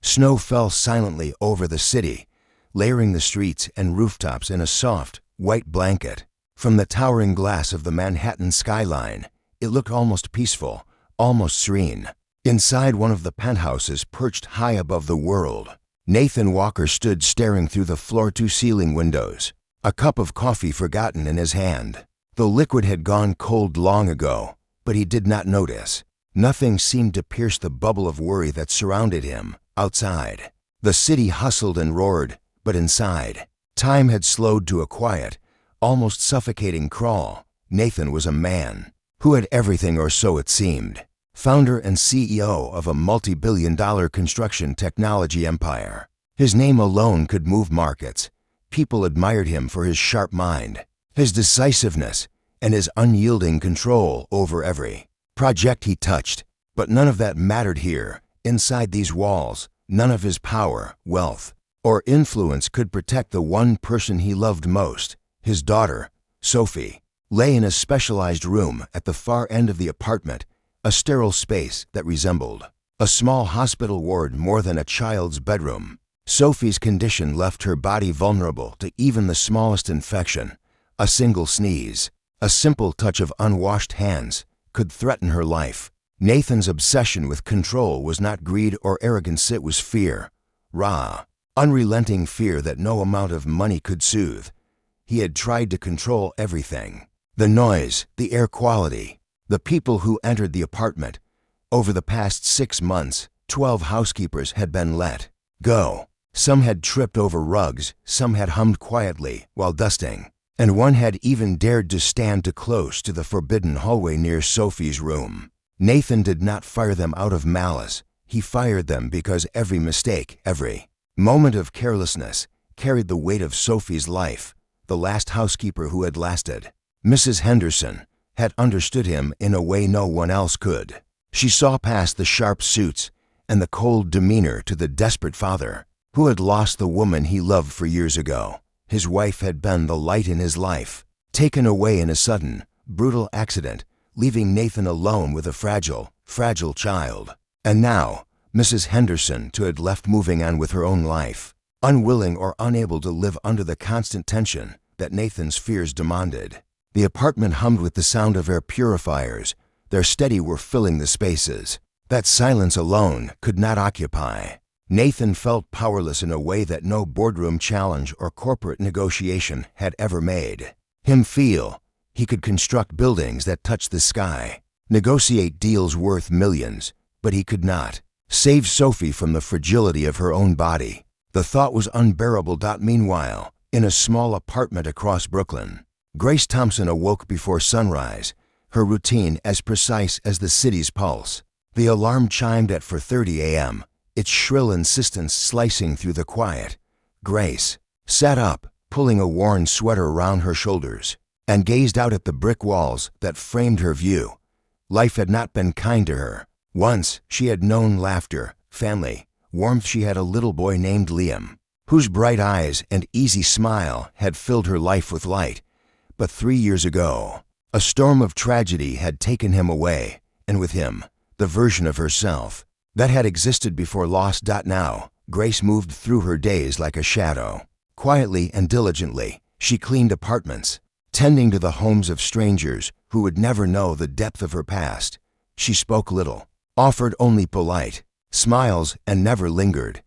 Snow fell silently over the city, layering the streets and rooftops in a soft, white blanket. From the towering glass of the Manhattan skyline, it looked almost peaceful, almost serene. Inside one of the penthouses perched high above the world, Nathan Walker stood staring through the floor-to-ceiling windows, a cup of coffee forgotten in his hand. The liquid had gone cold long ago, but he did not notice. Nothing seemed to pierce the bubble of worry that surrounded him. Outside, the city hustled and roared, but inside, time had slowed to a quiet, almost suffocating crawl. Nathan was a man who had everything, or so it seemed. Founder and CEO of a multi-billion-dollar construction technology empire. His name alone could move markets. People admired him for his sharp mind, his decisiveness, and his unyielding control over every project he touched. But none of that mattered here. Inside these walls, none of his power, wealth, or influence could protect the one person he loved most. His daughter, Sophie, lay in a specialized room at the far end of the apartment, a sterile space that resembled a small hospital ward more than a child's bedroom. Sophie's condition left her body vulnerable to even the smallest infection. A single sneeze, a simple touch of unwashed hands, could threaten her life. Nathan's obsession with control was not greed or arrogance, it was fear. Raw, unrelenting fear that no amount of money could soothe. He had tried to control everything. The noise, the air quality, the people who entered the apartment. Over the past 6 months, 12 housekeepers had been let go. Some had tripped over rugs, some had hummed quietly while dusting, and one had even dared to stand too close to the forbidden hallway near Sophie's room. Nathan did not fire them out of malice. He fired them because every mistake, every moment of carelessness carried the weight of Sophie's life. The last housekeeper who had lasted, Mrs. Henderson, had understood him in a way no one else could. She saw past the sharp suits and the cold demeanor to the desperate father who had lost the woman he loved for years ago. His wife had been the light in his life, taken away in a sudden, brutal accident, leaving Nathan alone with a fragile child. And now, Mrs. Henderson too had left, moving on with her own life, unwilling or unable to live under the constant tension that Nathan's fears demanded. The apartment hummed with the sound of air purifiers. Their steady were filling the spaces that silence alone could not occupy. Nathan felt powerless in a way that no boardroom challenge or corporate negotiation had ever made him feel. He could construct buildings that touched the sky, negotiate deals worth millions, but he could not save Sophie from the fragility of her own body. The thought was unbearable. Meanwhile, in a small apartment across Brooklyn, Grace Thompson awoke before sunrise, her routine as precise as the city's pulse. The alarm chimed at 4:30 a.m., its shrill insistence slicing through the quiet. Grace sat up, pulling a worn sweater around her shoulders, and gazed out at the brick walls that framed her view. Life had not been kind to her. Once she had known laughter, family, warmth. She had a little boy named Liam, whose bright eyes and easy smile had filled her life with light. But 3 years ago, a storm of tragedy had taken him away, and with him, the version of herself that had existed before lost. Now, Grace moved through her days like a shadow. Quietly and diligently, she cleaned apartments, tending to the homes of strangers who would never know the depth of her past. She spoke little, offered only polite smiles, and never lingered.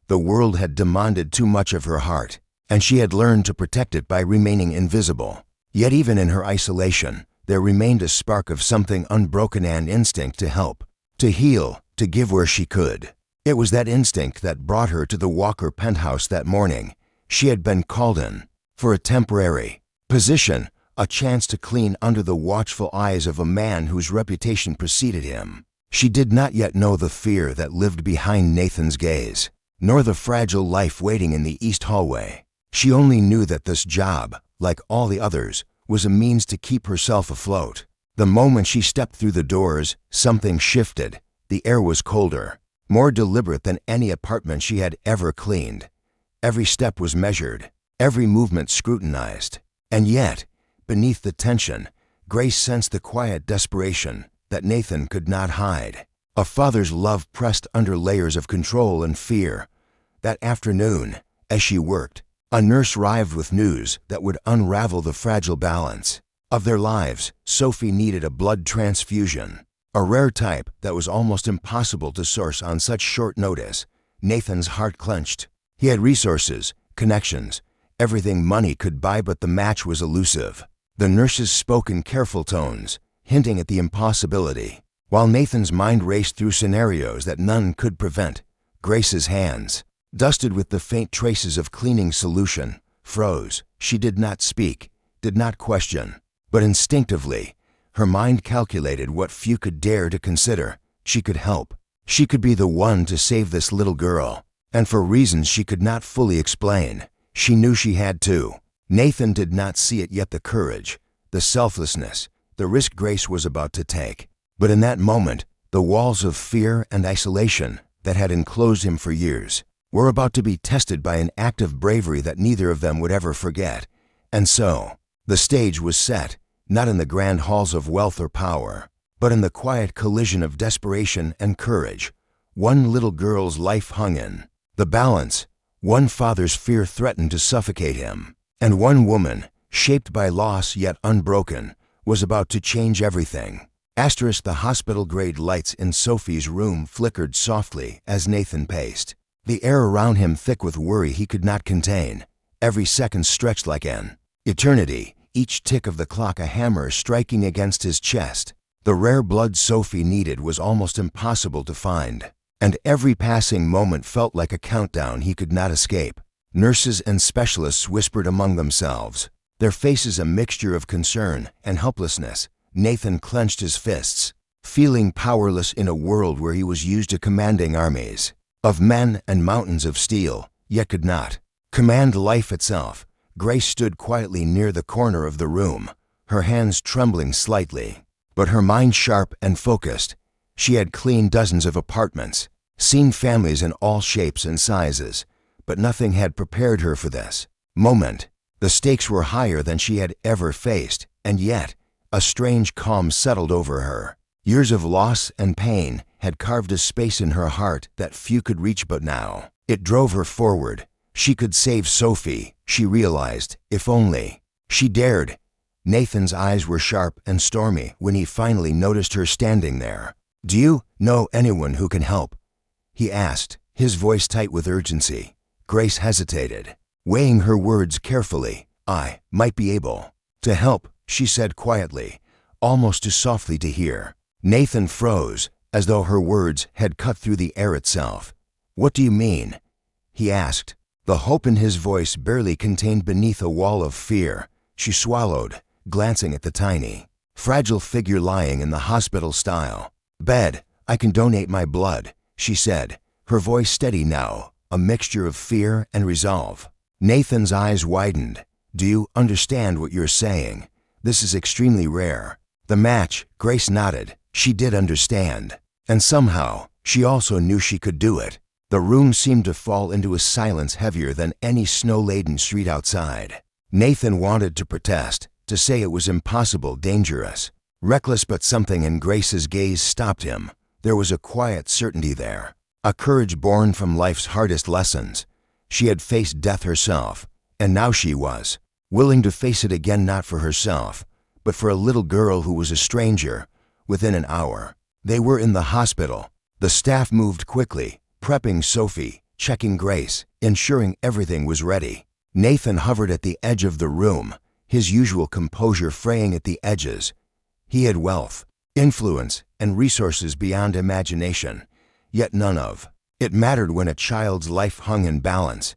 The world had demanded too much of her heart, and she had learned to protect it by remaining invisible. Yet even in her isolation, there remained a spark of something unbroken, an instinct to help, to heal, to give where she could. It was that instinct that brought her to the Walker penthouse that morning. She had been called in for a temporary position, a chance to clean under the watchful eyes of a man whose reputation preceded him. She did not yet know the fear that lived behind Nathan's gaze, nor the fragile life waiting in the east hallway. She only knew that this job, like all the others, was a means to keep herself afloat. The moment she stepped through the doors, something shifted. The air was colder, more deliberate than any apartment she had ever cleaned. Every step was measured, every movement scrutinized. And yet, beneath the tension, Grace sensed the quiet desperation that Nathan could not hide. A father's love pressed under layers of control and fear. That afternoon, as she worked, a nurse arrived with news that would unravel the fragile balance of their lives. Sophie needed a blood transfusion, a rare type that was almost impossible to source on such short notice. Nathan's heart clenched. He had resources, connections, everything money could buy, but the match was elusive. The nurses spoke in careful tones, hinting at the impossibility, while Nathan's mind raced through scenarios that none could prevent. Grace's hands, dusted with the faint traces of cleaning solution, froze. She did not speak, did not question, but instinctively, her mind calculated what few could dare to consider. She could help. She could be the one to save this little girl, and for reasons she could not fully explain, she knew she had to. Nathan did not see it yet, the courage, the selflessness, the risk Grace was about to take. But in that moment, the walls of fear and isolation that had enclosed him for years were about to be tested by an act of bravery that neither of them would ever forget. And so, the stage was set, not in the grand halls of wealth or power, but in the quiet collision of desperation and courage. One little girl's life hung in the balance, one father's fear threatened to suffocate him, and one woman, shaped by loss yet unbroken, was about to change everything. The hospital-grade lights in Sophie's room flickered softly as Nathan paced, the air around him thick with worry he could not contain. Every second stretched like an eternity, each tick of the clock a hammer striking against his chest. The rare blood Sophie needed was almost impossible to find, and every passing moment felt like a countdown he could not escape. Nurses and specialists whispered among themselves, their faces a mixture of concern and helplessness. Nathan clenched his fists, feeling powerless in a world where he was used to commanding armies of men and mountains of steel, yet could not command life itself. Grace stood quietly near the corner of the room, her hands trembling slightly, but her mind sharp and focused. She had cleaned dozens of apartments, seen families in all shapes and sizes, but nothing had prepared her for this moment. The stakes were higher than she had ever faced, and yet a strange calm settled over her. Years of loss and pain had carved a space in her heart that few could reach, but now it drove her forward. She could save Sophie, she realized, if only she dared. Nathan's eyes were sharp and stormy when he finally noticed her standing there. "Do you know anyone who can help?" he asked, his voice tight with urgency. Grace hesitated, weighing her words carefully. "I might be able to help," she said quietly, almost too softly to hear. Nathan froze, as though her words had cut through the air itself. "What do you mean?" he asked, the hope in his voice barely contained beneath a wall of fear. She swallowed, glancing at the tiny, fragile figure lying in the hospital-style bed. "I can donate my blood," she said, her voice steady now, a mixture of fear and resolve. Nathan's eyes widened. "Do you understand what you're saying? This is extremely rare." The match, Grace nodded. She did understand. And somehow, she also knew she could do it. The room seemed to fall into a silence heavier than any snow-laden street outside. Nathan wanted to protest, to say it was impossible, dangerous, reckless, but something in Grace's gaze stopped him. There was a quiet certainty there, a courage born from life's hardest lessons. She had faced death herself, and now she was willing to face it again, not for herself, but for a little girl who was a stranger. Within an hour, they were in the hospital. The staff moved quickly, prepping Sophie, checking Grace, ensuring everything was ready. Nathan hovered at the edge of the room, his usual composure fraying at the edges. He had wealth, influence, and resources beyond imagination, yet none of it mattered when a child's life hung in balance.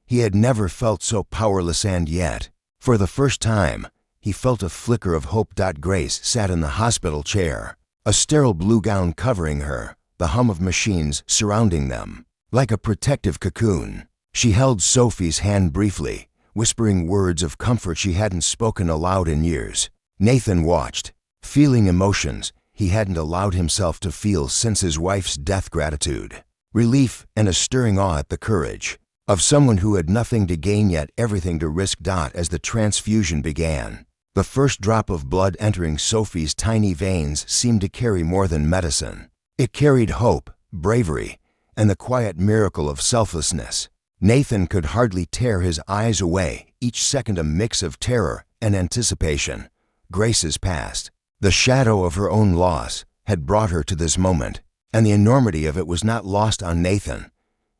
He had never felt so powerless, and yet, for the first time, he felt a flicker of hope. Grace sat in the hospital chair, a sterile blue gown covering her, the hum of machines surrounding them. Like a protective cocoon, she held Sophie's hand briefly, whispering words of comfort she hadn't spoken aloud in years. Nathan watched, feeling emotions he hadn't allowed himself to feel since his wife's death. Gratitude, relief, and a stirring awe at the courage of someone who had nothing to gain yet everything to risk. As the transfusion began, the first drop of blood entering Sophie's tiny veins seemed to carry more than medicine. It carried hope, bravery, and the quiet miracle of selflessness. Nathan could hardly tear his eyes away, each second a mix of terror and anticipation. Grace's past, the shadow of her own loss, had brought her to this moment, and the enormity of it was not lost on Nathan.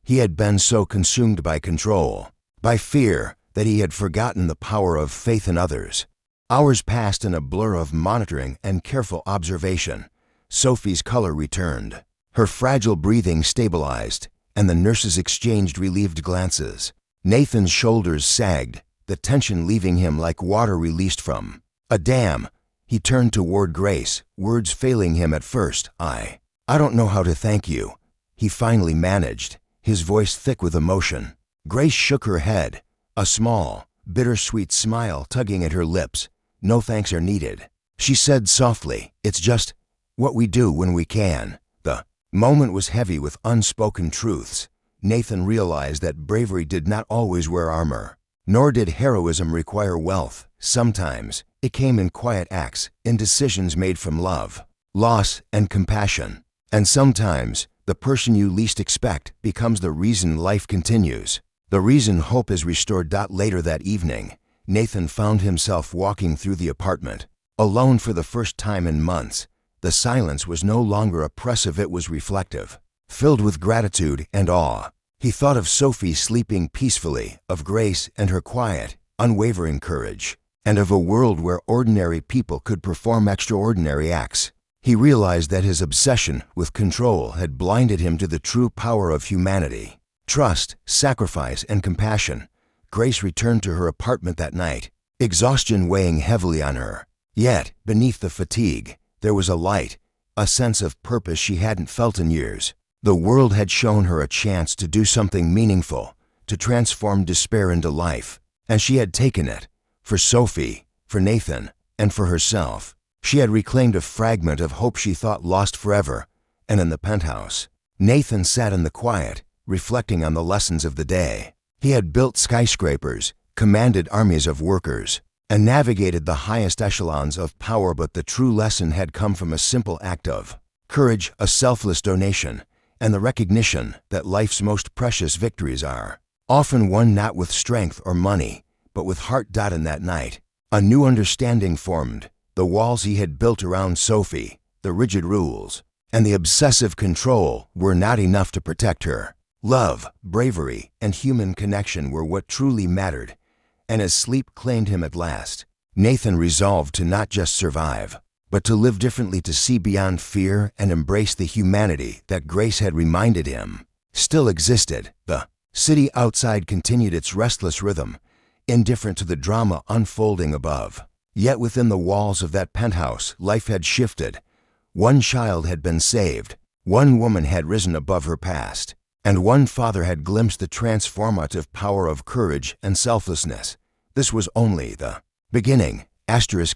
He had been so consumed by control, by fear, that he had forgotten the power of faith in others. Hours passed in a blur of monitoring and careful observation. Sophie's color returned. Her fragile breathing stabilized, and the nurses exchanged relieved glances. Nathan's shoulders sagged, the tension leaving him like water released from a dam. He turned toward Grace, words failing him at first. I don't know how to thank you," he finally managed, his voice thick with emotion. Grace shook her head, a small, bittersweet smile tugging at her lips. "No thanks are needed," she said softly. "It's just what we do when we can." The moment was heavy with unspoken truths. Nathan realized that bravery did not always wear armor, nor did heroism require wealth. Sometimes it came in quiet acts, in decisions made from love, loss, and compassion. And sometimes the person you least expect becomes the reason life continues, the reason hope is restored. Later that evening, Nathan found himself walking through the apartment, alone for the first time in months. The silence was no longer oppressive, it was reflective, filled with gratitude and awe. He thought of Sophie sleeping peacefully, of Grace and her quiet, unwavering courage, and of a world where ordinary people could perform extraordinary acts. He realized that his obsession with control had blinded him to the true power of humanity, trust, sacrifice, and compassion. Grace returned to her apartment that night, exhaustion weighing heavily on her. Yet, beneath the fatigue, there was a light, a sense of purpose she hadn't felt in years. The world had shown her a chance to do something meaningful, to transform despair into life, and she had taken it. For Sophie, for Nathan, and for herself. She had reclaimed a fragment of hope she thought lost forever. And in the penthouse, Nathan sat in the quiet, reflecting on the lessons of the day. He had built skyscrapers, commanded armies of workers, and navigated the highest echelons of power, but the true lesson had come from a simple act of courage, a selfless donation, and the recognition that life's most precious victories are often won not with strength or money, but with heart. In that night, a new understanding formed. The walls he had built around Sophie, the rigid rules, and the obsessive control were not enough to protect her. Love, bravery, and human connection were what truly mattered, and as sleep claimed him at last, Nathan resolved to not just survive, but to live differently, to see beyond fear and embrace the humanity that Grace had reminded him still existed. The city outside continued its restless rhythm, indifferent to the drama unfolding above. Yet within the walls of that penthouse, life had shifted. One child had been saved, one woman had risen above her past, and one father had glimpsed the transformative power of courage and selflessness. This was only the beginning.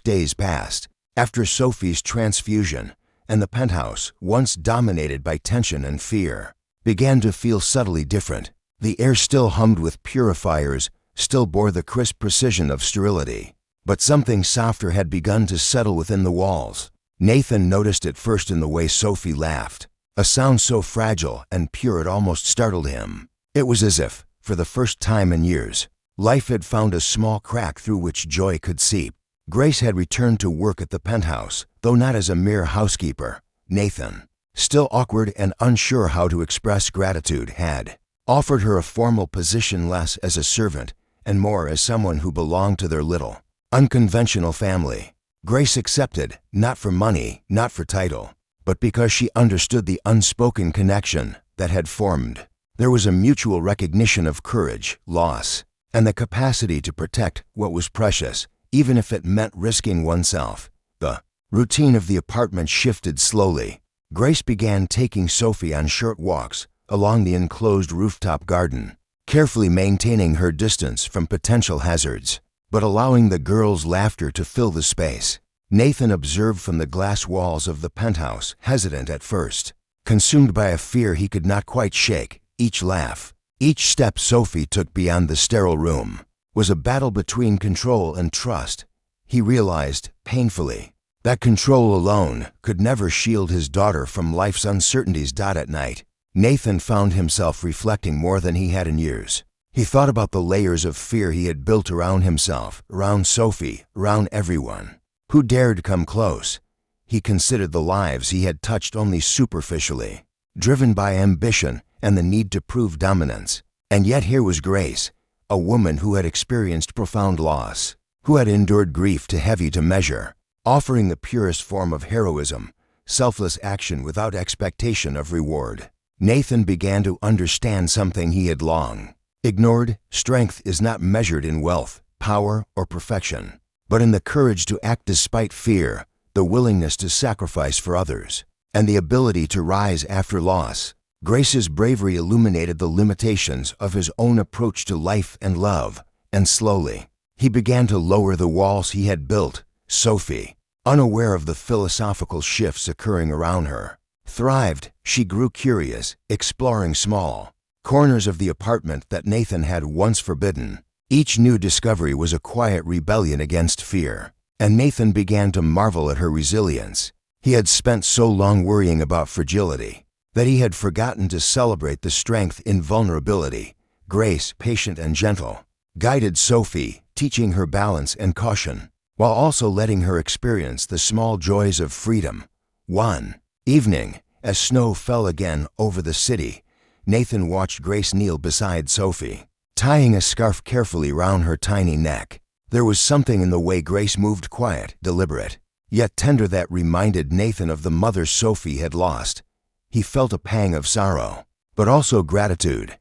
Days passed. After Sophie's transfusion, and the penthouse, once dominated by tension and fear, began to feel subtly different. The air still hummed with purifiers, still bore the crisp precision of sterility. But something softer had begun to settle within the walls. Nathan noticed it first in the way Sophie laughed, a sound so fragile and pure it almost startled him. It was as if, for the first time in years, life had found a small crack through which joy could seep. Grace had returned to work at the penthouse, though not as a mere housekeeper. Nathan, still awkward and unsure how to express gratitude, had offered her a formal position, less as a servant and more as someone who belonged to their little, unconventional family. Grace accepted, not for money, not for title, but because she understood the unspoken connection that had formed. There was a mutual recognition of courage, loss, and the capacity to protect what was precious, even if it meant risking oneself. The routine of the apartment shifted slowly. Grace began taking Sophie on short walks along the enclosed rooftop garden, carefully maintaining her distance from potential hazards, but allowing the girls' laughter to fill the space. Nathan observed from the glass walls of the penthouse, hesitant at first, consumed by a fear he could not quite shake. Each laugh, each step Sophie took beyond the sterile room, was a battle between control and trust. He realized, painfully, That control alone could never shield his daughter from life's uncertainties. At night, Nathan found himself reflecting more than he had in years. He thought about the layers of fear he had built around himself, around Sophie, around everyone who dared come close. He considered the lives he had touched only superficially, driven by ambition and the need to prove dominance. And yet here was Grace, a woman who had experienced profound loss, who had endured grief too heavy to measure, offering the purest form of heroism, selfless action without expectation of reward. Nathan began to understand something he had long ignored. Strength is not measured in wealth, power, or perfection, but in the courage to act despite fear, the willingness to sacrifice for others, and the ability to rise after loss. Grace's bravery illuminated the limitations of his own approach to life and love, and slowly, he began to lower the walls he had built. Sophie, unaware of the philosophical shifts occurring around her, thrived. She grew curious, exploring small corners of the apartment that Nathan had once forbidden. Each new discovery was a quiet rebellion against fear, and Nathan began to marvel at her resilience. He had spent so long worrying about fragility that he had forgotten to celebrate the strength in vulnerability. Grace, patient and gentle, guided Sophie, teaching her balance and caution, while also letting her experience the small joys of freedom. One evening, as snow fell again over the city, Nathan watched Grace kneel beside Sophie, tying a scarf carefully round her tiny neck. There was something in the way Grace moved, quiet, deliberate, yet tender, that reminded Nathan of the mother Sophie had lost. He felt a pang of sorrow, but also gratitude.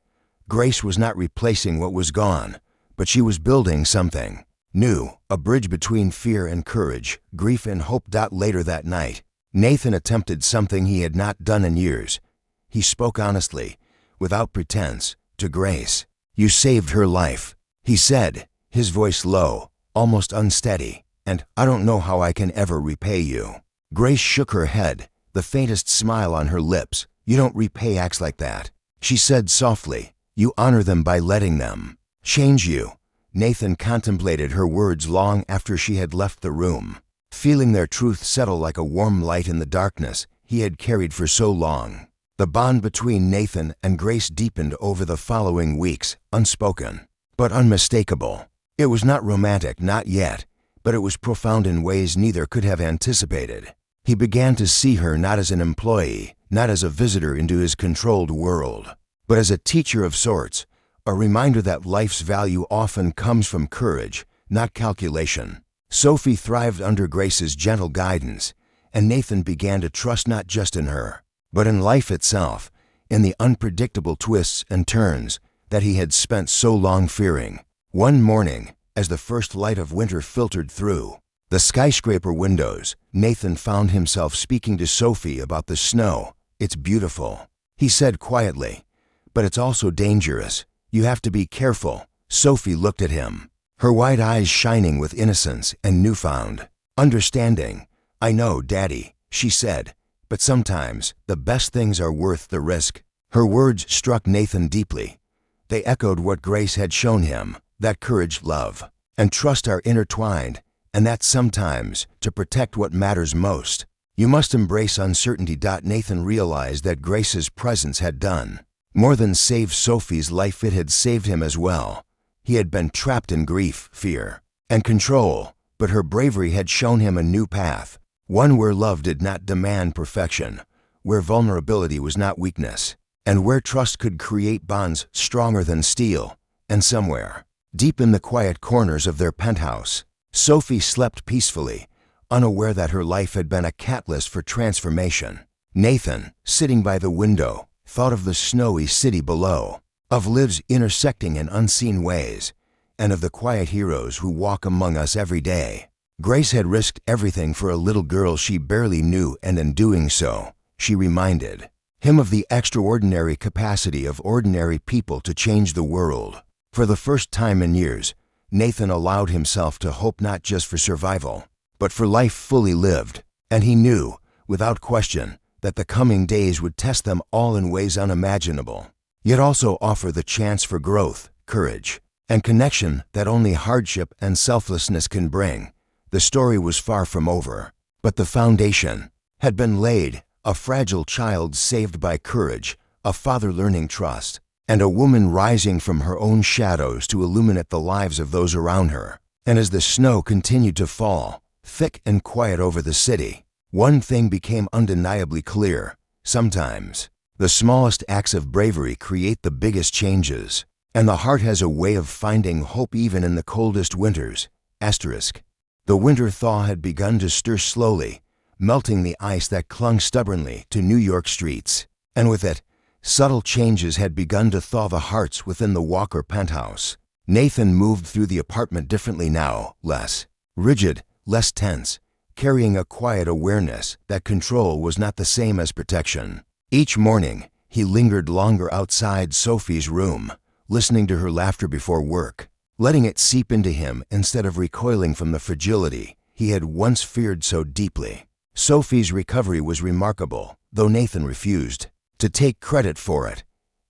Grace was not replacing what was gone, but she was building something new, a bridge between fear and courage, grief and hope. Later that night, Nathan attempted something he had not done in years. He spoke honestly, without pretense, to Grace. "You saved her life," he said, his voice low, almost unsteady, "and I don't know how I can ever repay you." Grace shook her head, the faintest smile on her lips. "You don't repay acts like that," she said softly. "You honor them by letting them change you." Nathan contemplated her words long after she had left the room, feeling their truth settle like a warm light in the darkness he had carried for so long. The bond between Nathan and Grace deepened over the following weeks, unspoken, but unmistakable. It was not romantic, not yet, but it was profound in ways neither could have anticipated. He began to see her not as an employee, not as a visitor into his controlled world, but as a teacher of sorts, a reminder that life's value often comes from courage, not calculation. Sophie thrived under Grace's gentle guidance, and Nathan began to trust not just in her, but in life itself, in the unpredictable twists and turns that he had spent so long fearing. One morning, as the first light of winter filtered through the skyscraper windows, Nathan found himself speaking to Sophie about the snow. "It's beautiful," he said quietly, "but it's also dangerous. You have to be careful." Sophie looked at him, her wide eyes shining with innocence and newfound understanding. "I know, Daddy," she said, "but sometimes the best things are worth the risk." Her words struck Nathan deeply. They echoed what Grace had shown him, that courage, love, and trust are intertwined, and that sometimes, to protect what matters most, you must embrace uncertainty. Nathan realized that Grace's presence had done more than save Sophie's life, it had saved him as well. He had been trapped in grief, fear, and control, but her bravery had shown him a new path, one where love did not demand perfection, where vulnerability was not weakness, and where trust could create bonds stronger than steel. And somewhere, deep in the quiet corners of their penthouse, Sophie slept peacefully, unaware that her life had been a catalyst for transformation. Nathan, sitting by the window, thought of the snowy city below, of lives intersecting in unseen ways, and of the quiet heroes who walk among us every day. Grace had risked everything for a little girl she barely knew, and in doing so, she reminded him of the extraordinary capacity of ordinary people to change the world. For the first time in years, Nathan allowed himself to hope not just for survival, but for life fully lived, and he knew, without question, that the coming days would test them all in ways unimaginable, yet also offer the chance for growth, courage, and connection that only hardship and selflessness can bring. The story was far from over. But the foundation had been laid, a fragile child saved by courage, a father learning trust, and a woman rising from her own shadows to illuminate the lives of those around her. And as the snow continued to fall, thick and quiet over the city, one thing became undeniably clear. Sometimes, the smallest acts of bravery create the biggest changes, and the heart has a way of finding hope even in the coldest winters. The winter thaw had begun to stir slowly, melting the ice that clung stubbornly to New York streets, and with it, subtle changes had begun to thaw the hearts within the Walker penthouse. Nathan moved through the apartment differently now, less rigid, less tense, carrying a quiet awareness that control was not the same as protection. Each morning, he lingered longer outside Sophie's room, listening to her laughter before work, letting it seep into him instead of recoiling from the fragility he had once feared so deeply. Sophie's recovery was remarkable, though Nathan refused to take credit for it.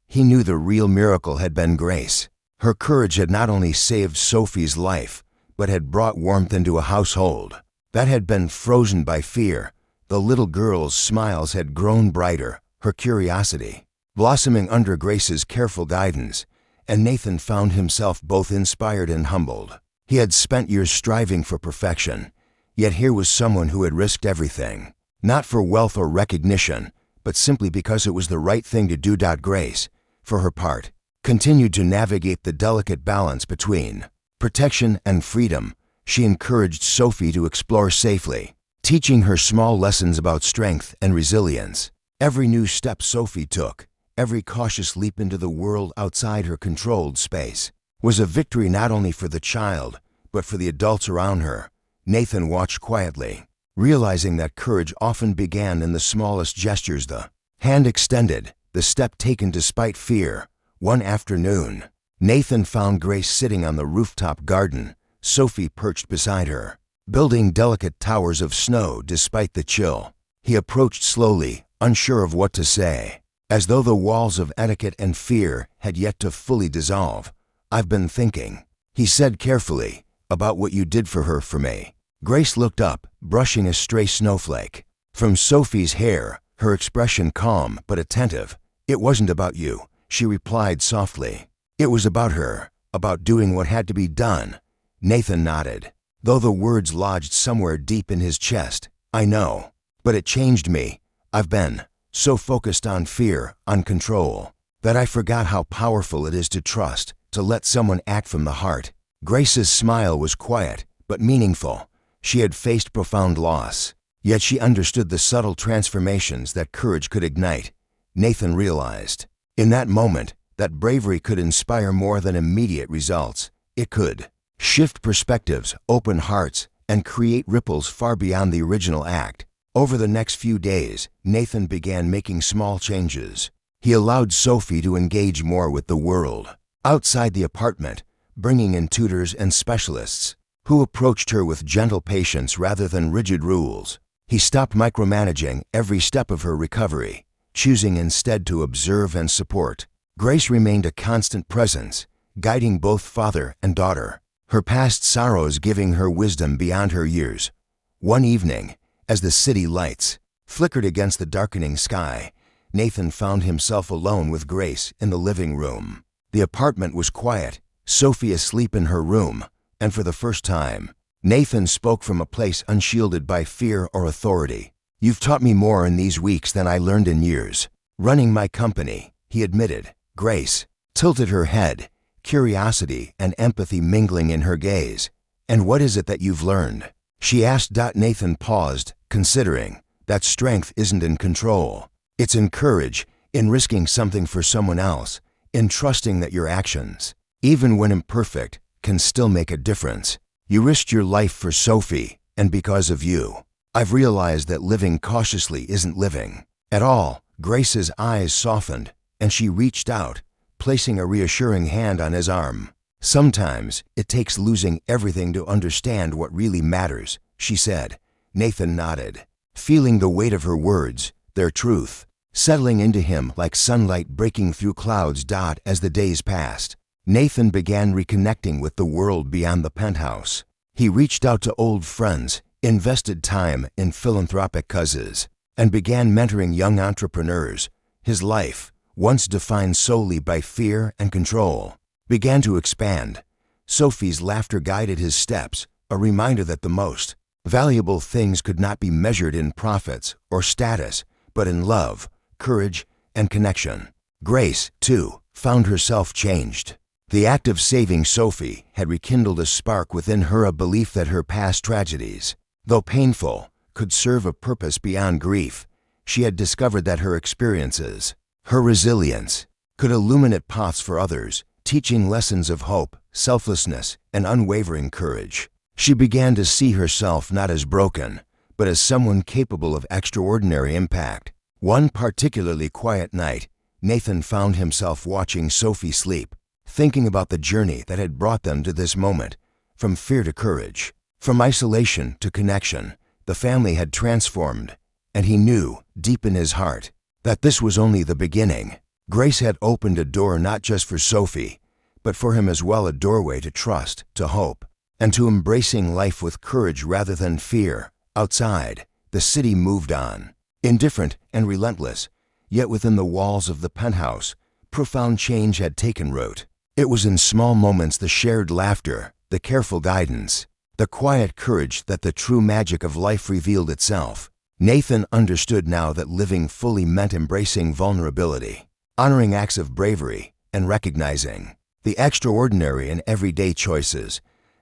He knew the real miracle had been Grace. Her courage had not only saved Sophie's life, but had brought warmth into a household that had been frozen by fear. The little girl's smiles had grown brighter, her curiosity blossoming under Grace's careful guidance, and Nathan found himself both inspired and humbled. He had spent years striving for perfection, yet here was someone who had risked everything, not for wealth or recognition, but simply because it was the right thing to do. Grace, for her part, continued to navigate the delicate balance between protection and freedom. She encouraged Sophie to explore safely, teaching her small lessons about strength and resilience. Every new step Sophie took, every cautious leap into the world outside her controlled space, was a victory not only for the child, but for the adults around her. Nathan watched quietly, realizing that courage often began in the smallest gestures, the hand extended, the step taken despite fear. One afternoon, Nathan found Grace sitting on the rooftop garden, Sophie perched beside her, building delicate towers of snow despite the chill. He approached slowly, unsure of what to say, as though the walls of etiquette and fear had yet to fully dissolve. "I've been thinking," he said carefully, "about what you did for her for me." Grace looked up, brushing a stray snowflake from Sophie's hair, her expression calm but attentive. "It wasn't about you," she replied softly. "It was about her, about doing what had to be done." Nathan nodded, though the words lodged somewhere deep in his chest. "I know, but it changed me. I've been so focused on fear, on control, that I forgot how powerful it is to trust, to let someone act from the heart." Grace's smile was quiet, but meaningful. She had faced profound loss, yet she understood the subtle transformations that courage could ignite. Nathan realized, in that moment, that bravery could inspire more than immediate results. It could shift perspectives, open hearts, and create ripples far beyond the original act. Over the next few days, Nathan began making small changes. He allowed Sophie to engage more with the world outside the apartment, bringing in tutors and specialists who approached her with gentle patience rather than rigid rules. He stopped micromanaging every step of her recovery, choosing instead to observe and support. Grace remained a constant presence, guiding both father and daughter, her past sorrows giving her wisdom beyond her years. One evening, as the city lights flickered against the darkening sky, Nathan found himself alone with Grace in the living room. The apartment was quiet, Sophie asleep in her room, and for the first time, Nathan spoke from a place unshielded by fear or authority. "You've taught me more in these weeks than I learned in years running my company," he admitted. Grace tilted her head, curiosity and empathy mingling in her gaze. "And what is it that you've learned?" she asked. Nathan paused, considering that strength isn't in control. It's in courage, in risking something for someone else, in trusting that your actions, even when imperfect, can still make a difference. You risked your life for Sophie, and because of you, I've realized that living cautiously isn't living at all. Grace's eyes softened, and she reached out, placing a reassuring hand on his arm. "Sometimes it takes losing everything to understand what really matters," she said. Nathan nodded, feeling the weight of her words, their truth, settling into him like sunlight breaking through clouds. As the days passed, Nathan began reconnecting with the world beyond the penthouse. He reached out to old friends, invested time in philanthropic causes, and began mentoring young entrepreneurs. His life, once defined solely by fear and control, began to expand. Sophie's laughter guided his steps, a reminder that the most valuable things could not be measured in profits or status, but in love, courage, and connection. Grace, too, found herself changed. The act of saving Sophie had rekindled a spark within her, a belief that her past tragedies, though painful, could serve a purpose beyond grief. She had discovered that her experiences, her resilience, could illuminate paths for others, teaching lessons of hope, selflessness, and unwavering courage. She began to see herself not as broken, but as someone capable of extraordinary impact. One particularly quiet night, Nathan found himself watching Sophie sleep, thinking about the journey that had brought them to this moment. From fear to courage, from isolation to connection, the family had transformed, and he knew, deep in his heart, that this was only the beginning. Grace had opened a door not just for Sophie, but for him as well, a doorway to trust, to hope, and to embracing life with courage rather than fear. Outside, the city moved on, indifferent and relentless, yet within the walls of the penthouse, profound change had taken root. It was in small moments, the shared laughter, the careful guidance, the quiet courage, that the true magic of life revealed itself. Nathan understood now that living fully meant embracing vulnerability, honoring acts of bravery, and recognizing the extraordinary in everyday choices.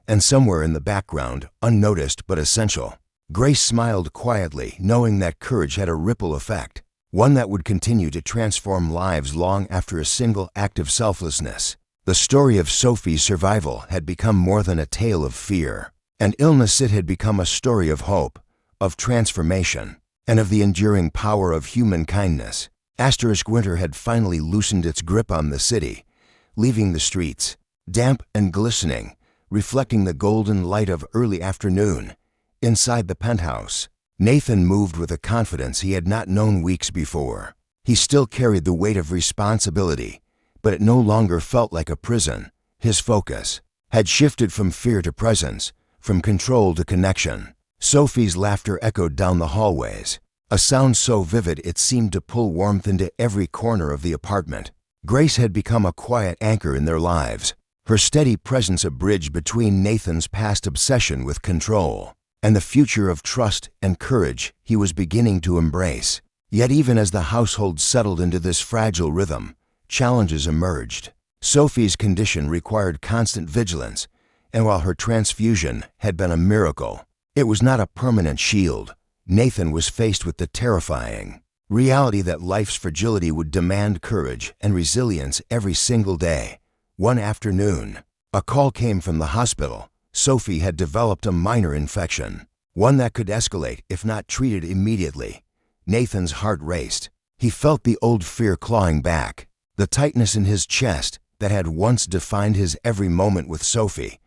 And somewhere in the background, unnoticed but essential, Grace smiled quietly, knowing that courage had a ripple effect, one that would continue to transform lives long after a single act of selflessness. The story of Sophie's survival had become more than a tale of fear and illness. It had become a story of hope, of transformation, and of the enduring power of human kindness. Winter had finally loosened its grip on the city, leaving the streets, damp and glistening, reflecting the golden light of early afternoon. Inside the penthouse, Nathan moved with a confidence he had not known weeks before. He still carried the weight of responsibility, but it no longer felt like a prison. His focus had shifted from fear to presence, from control to connection. Sophie's laughter echoed down the hallways, a sound so vivid it seemed to pull warmth into every corner of the apartment. Grace had become a quiet anchor in their lives, her steady presence a bridge between Nathan's past obsession with control and the future of trust and courage he was beginning to embrace. Yet even as the household settled into this fragile rhythm, challenges emerged. Sophie's condition required constant vigilance, and while her transfusion had been a miracle, it was not a permanent shield. Nathan was faced with the terrifying reality that life's fragility would demand courage and resilience every single day. One afternoon, a call came from the hospital. Sophie had developed a minor infection, one that could escalate if not treated immediately. Nathan's heart raced. He felt the old fear clawing back, the tightness in his chest that had once defined his every moment with Sophie.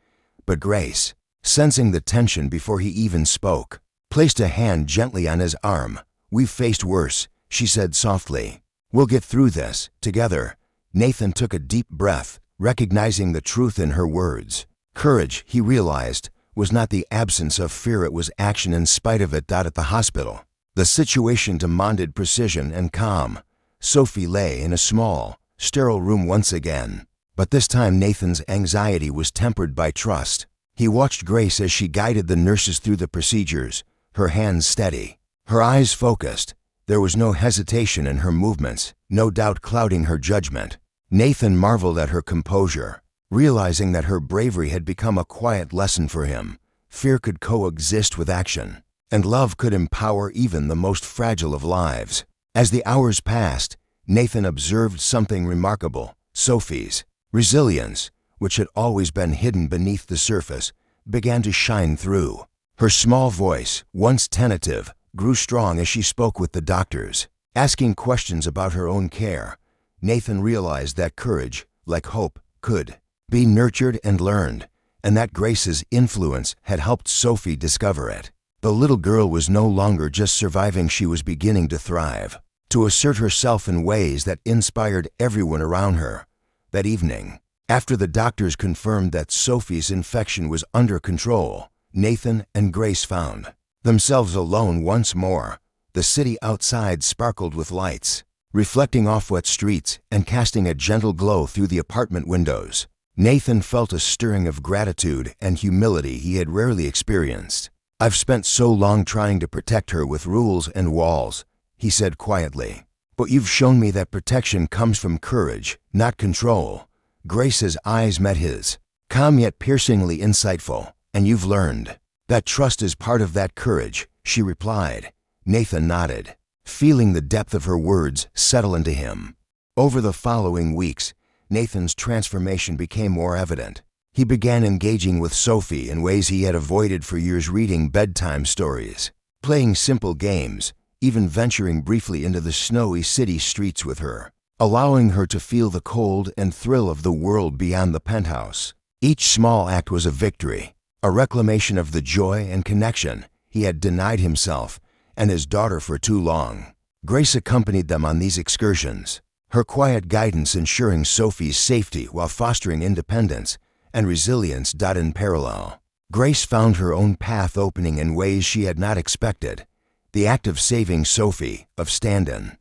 But Grace, sensing the tension before he even spoke, placed a hand gently on his arm. "We've faced worse," she said softly. "We'll get through this, together." Nathan took a deep breath, recognizing the truth in her words. Courage, he realized, was not the absence of fear, it was action in spite of it. At the hospital, the situation demanded precision and calm. Sophie lay in a small, sterile room once again, but this time Nathan's anxiety was tempered by trust. He watched Grace as she guided the nurses through the procedures, her hands steady, her eyes focused. There was no hesitation in her movements, no doubt clouding her judgment. Nathan marveled at her composure, realizing that her bravery had become a quiet lesson for him. Fear could coexist with action, and love could empower even the most fragile of lives. As the hours passed, Nathan observed something remarkable. Sophie's resilience, which had always been hidden beneath the surface, began to shine through. Her small voice, once tentative, grew strong as she spoke with the doctors, asking questions about her own care. Nathan realized that courage, like hope, could be nurtured and learned, and that Grace's influence had helped Sophie discover it. The little girl was no longer just surviving, she was beginning to thrive, to assert herself in ways that inspired everyone around her. That evening, after the doctors confirmed that Sophie's infection was under control, Nathan and Grace found Themselves alone once more, the city outside sparkled with lights, reflecting off wet streets and casting a gentle glow through the apartment windows. Nathan felt a stirring of gratitude and humility he had rarely experienced. "I've spent so long trying to protect her with rules and walls," he said quietly. "But you've shown me that protection comes from courage, not control." Grace's eyes met his, calm yet piercingly insightful. "And you've learned that trust is part of that courage," she replied. Nathan nodded, feeling the depth of her words settle into him. Over the following weeks, Nathan's transformation became more evident. He began engaging with Sophie in ways he had avoided for years, reading bedtime stories, playing simple games, even venturing briefly into the snowy city streets with her, allowing her to feel the cold and thrill of the world beyond the penthouse. Each small act was a victory, a reclamation of the joy and connection he had denied himself and his daughter for too long. Grace accompanied them on these excursions, her quiet guidance ensuring Sophie's safety while fostering independence and resilience. In parallel, Grace found her own path opening in ways she had not expected. The act of saving Sophie, of standing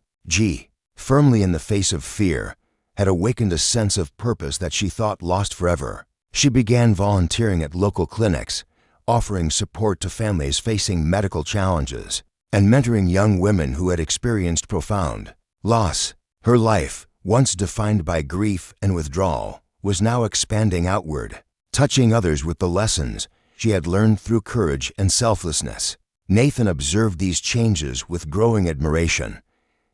firmly in the face of fear, had awakened a sense of purpose that she thought lost forever. She began volunteering at local clinics, offering support to families facing medical challenges, and mentoring young women who had experienced profound loss. Her life, once defined by grief and withdrawal, was now expanding outward, touching others with the lessons she had learned through courage and selflessness. Nathan observed these changes with growing admiration.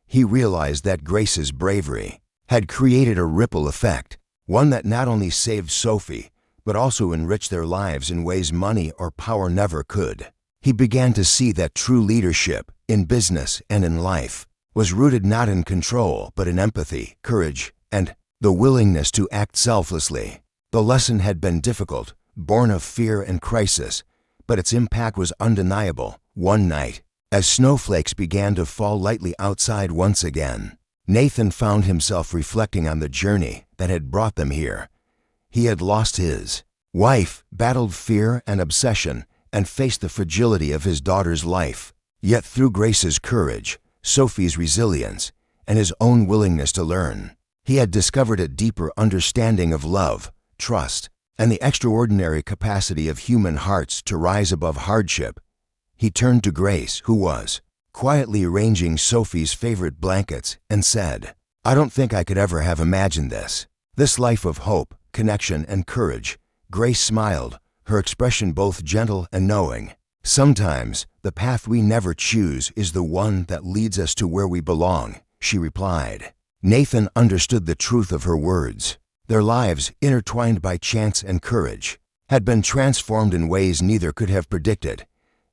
He realized that Grace's bravery had created a ripple effect, one that not only saved Sophie, but also enriched their lives in ways money or power never could. He began to see that true leadership, in business and in life, was rooted not in control but in empathy, courage, and the willingness to act selflessly. The lesson had been difficult, born of fear and crisis, but its impact was undeniable. One night, as snowflakes began to fall lightly outside once again, Nathan found himself reflecting on the journey that had brought them here. He had lost his wife, battled fear and obsession, and faced the fragility of his daughter's life. Yet through Grace's courage, Sophie's resilience, and his own willingness to learn, he had discovered a deeper understanding of love, trust, and the extraordinary capacity of human hearts to rise above hardship. He turned to Grace, who was quietly arranging Sophie's favorite blankets, and said, "I don't think I could ever have imagined this life of hope, connection, and courage." Grace smiled, her expression both gentle and knowing. "Sometimes the path we never choose is the one that leads us to where we belong," she replied. Nathan understood the truth of her words. Their lives, intertwined by chance and courage, had been transformed in ways neither could have predicted.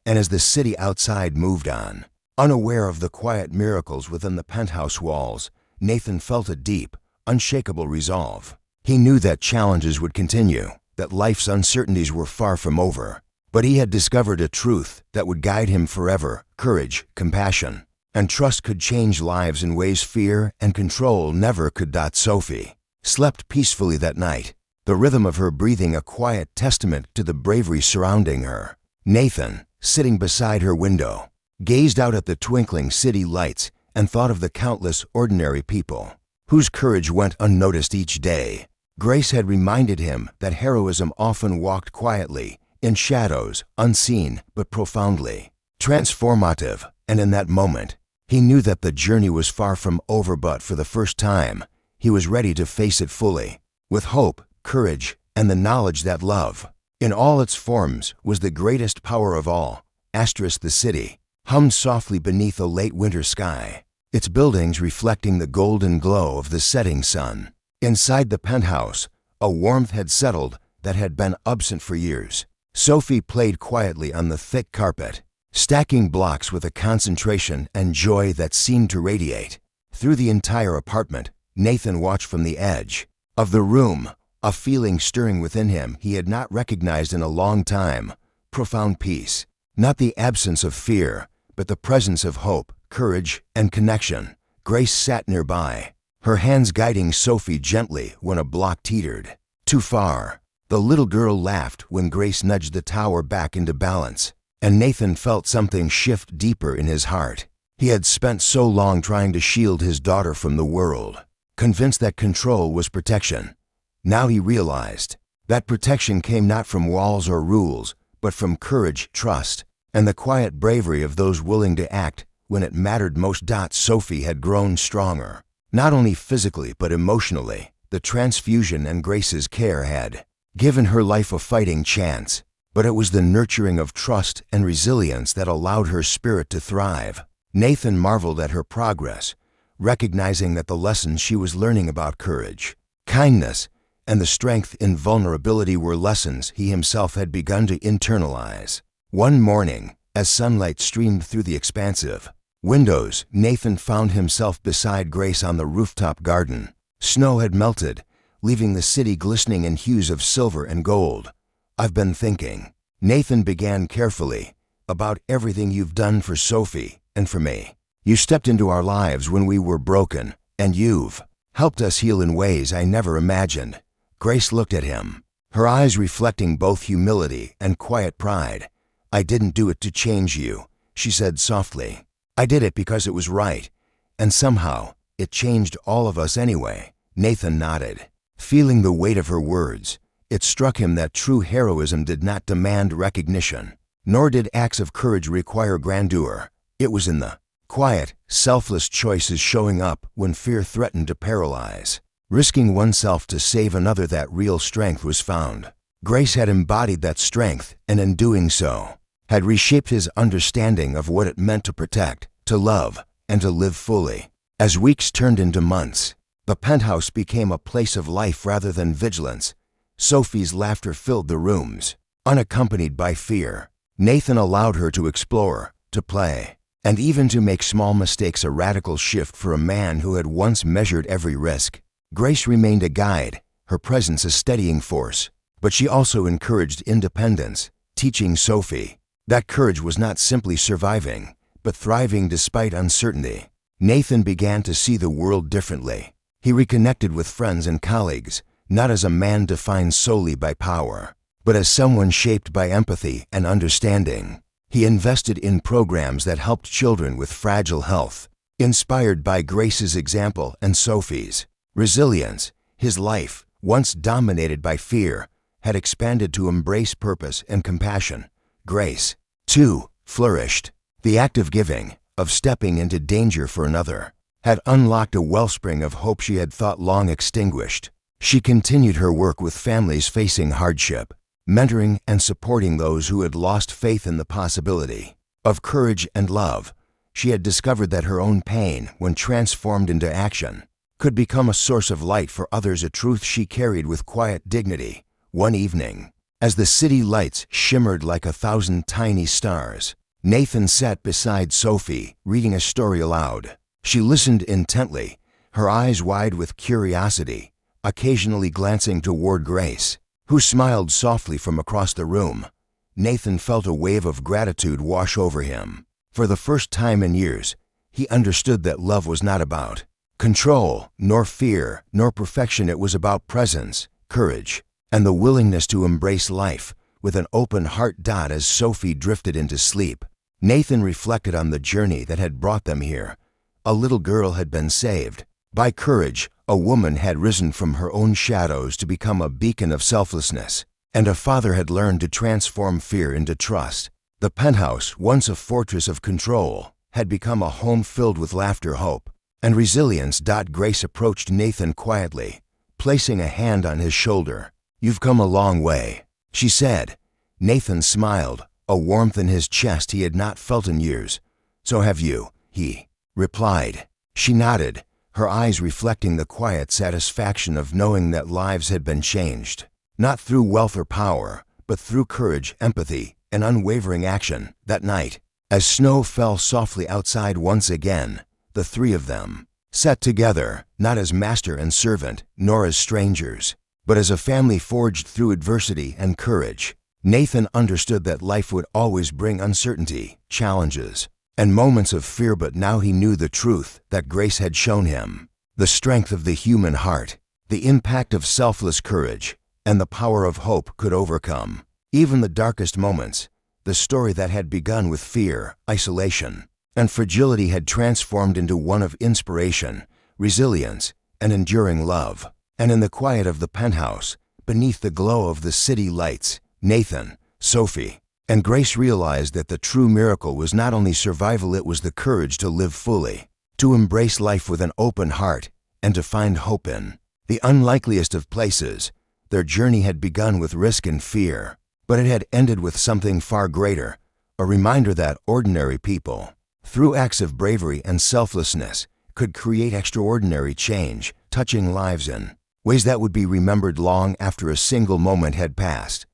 And as the city outside moved on, unaware of the quiet miracles within the penthouse walls, Nathan felt a deep, unshakable resolve. He knew that challenges would continue, that life's uncertainties were far from over, but he had discovered a truth that would guide him forever: courage, compassion, and trust could change lives in ways fear and control never could. Sophie slept peacefully that night, the rhythm of her breathing a quiet testament to the bravery surrounding her. Nathan, sitting beside her window, gazed out at the twinkling city lights and thought of the countless ordinary people whose courage went unnoticed each day. Grace had reminded him that heroism often walked quietly, in shadows, unseen but profoundly transformative, and in that moment, he knew that the journey was far from over, but for the first time, he was ready to face it fully, with hope, courage, and the knowledge that love, in all its forms, was the greatest power of all. The city hummed softly beneath a late winter sky, its buildings reflecting the golden glow of the setting sun. Inside the penthouse, a warmth had settled that had been absent for years. Sophie played quietly on the thick carpet, stacking blocks with a concentration and joy that seemed to radiate through the entire apartment. Nathan watched from the edge of the room, a feeling stirring within him he had not recognized in a long time: profound peace. Not the absence of fear, but the presence of hope, courage, and connection. Grace sat nearby, her hands guiding Sophie gently when a block teetered too far. The little girl laughed when Grace nudged the tower back into balance. and Nathan felt something shift deeper in his heart. He had spent so long trying to shield his daughter from the world, convinced that control was protection. Now he realized that protection came not from walls or rules, but from courage, trust, and the quiet bravery of those willing to act when it mattered most. Sophie had grown stronger, not only physically but emotionally. The transfusion and Grace's care had given her life a fighting chance, but it was the nurturing of trust and resilience that allowed her spirit to thrive. Nathan marveled at her progress, recognizing that the lessons she was learning about courage, kindness, and the strength in vulnerability were lessons he himself had begun to internalize. One morning, as sunlight streamed through the expansive windows, Nathan found himself beside Grace on the rooftop garden. Snow had melted, leaving the city glistening in hues of silver and gold. "I've been thinking," Nathan began carefully, "about everything you've done for Sophie and for me. You stepped into our lives when we were broken, and you've helped us heal in ways I never imagined." Grace looked at him, her eyes reflecting both humility and quiet pride. "I didn't do it to change you," she said softly. "I did it because it was right, and somehow it changed all of us anyway." Nathan nodded, feeling the weight of her words. It struck him that true heroism did not demand recognition, nor did acts of courage require grandeur. It was in the quiet, selfless choices showing up when fear threatened to paralyze, risking oneself to save another, that real strength was found. Grace had embodied that strength, and in doing so, had reshaped his understanding of what it meant to protect, to love, and to live fully. As weeks turned into months, the penthouse became a place of life rather than vigilance. Sophie's laughter filled the rooms, unaccompanied by fear. Nathan allowed her to explore, to play, and even to make small mistakes, a radical shift for a man who had once measured every risk. Grace remained a guide, her presence a steadying force, but she also encouraged independence, teaching Sophie that courage was not simply surviving, but thriving despite uncertainty. Nathan began to see the world differently. He reconnected with friends and colleagues, not as a man defined solely by power, but as someone shaped by empathy and understanding. He invested in programs that helped children with fragile health. Inspired by Grace's example and Sophie's resilience, his life, once dominated by fear, had expanded to embrace purpose and compassion. Grace, too, flourished. The act of giving, of stepping into danger for another, had unlocked a wellspring of hope she had thought long extinguished. She continued her work with families facing hardship, mentoring and supporting those who had lost faith in the possibility of courage and love. She had discovered that her own pain, when transformed into action, could become a source of light for others, a truth she carried with quiet dignity. One evening, as the city lights shimmered like 1,000 tiny stars, Nathan sat beside Sophie, reading a story aloud. She listened intently, her eyes wide with curiosity, occasionally glancing toward Grace, who smiled softly from across the room. Nathan felt a wave of gratitude wash over him. For the first time in years, he understood that love was not about control, nor fear, nor perfection. It was about presence, courage, and the willingness to embrace life with an open heart. As Sophie drifted into sleep, Nathan reflected on the journey that had brought them here. A little girl had been saved. By courage, a woman had risen from her own shadows to become a beacon of selflessness, and a father had learned to transform fear into trust. The penthouse, once a fortress of control, had become a home filled with laughter, hope, and resilience. Grace approached Nathan quietly, placing a hand on his shoulder. "You've come a long way," she said. Nathan smiled, a warmth in his chest he had not felt in years. "So have you," he replied. She nodded, her eyes reflecting the quiet satisfaction of knowing that lives had been changed, not through wealth or power, but through courage, empathy, and unwavering action. That night, as snow fell softly outside once again, the three of them sat together, not as master and servant, nor as strangers, but as a family forged through adversity and courage. Nathan understood that life would always bring uncertainty, challenges, and moments of fear, but now he knew the truth that Grace had shown him: the strength of the human heart, the impact of selfless courage, and the power of hope could overcome even the darkest moments. The story that had begun with fear, isolation, and fragility had transformed into one of inspiration, resilience, and enduring love. And in the quiet of the penthouse, beneath the glow of the city lights, Nathan, Sophie, and Grace realized that the true miracle was not only survival, it was the courage to live fully, to embrace life with an open heart, and to find hope in the unlikeliest of places. Their journey had begun with risk and fear, but it had ended with something far greater, a reminder that ordinary people, through acts of bravery and selflessness, could create extraordinary change, touching lives in ways that would be remembered long after a single moment had passed.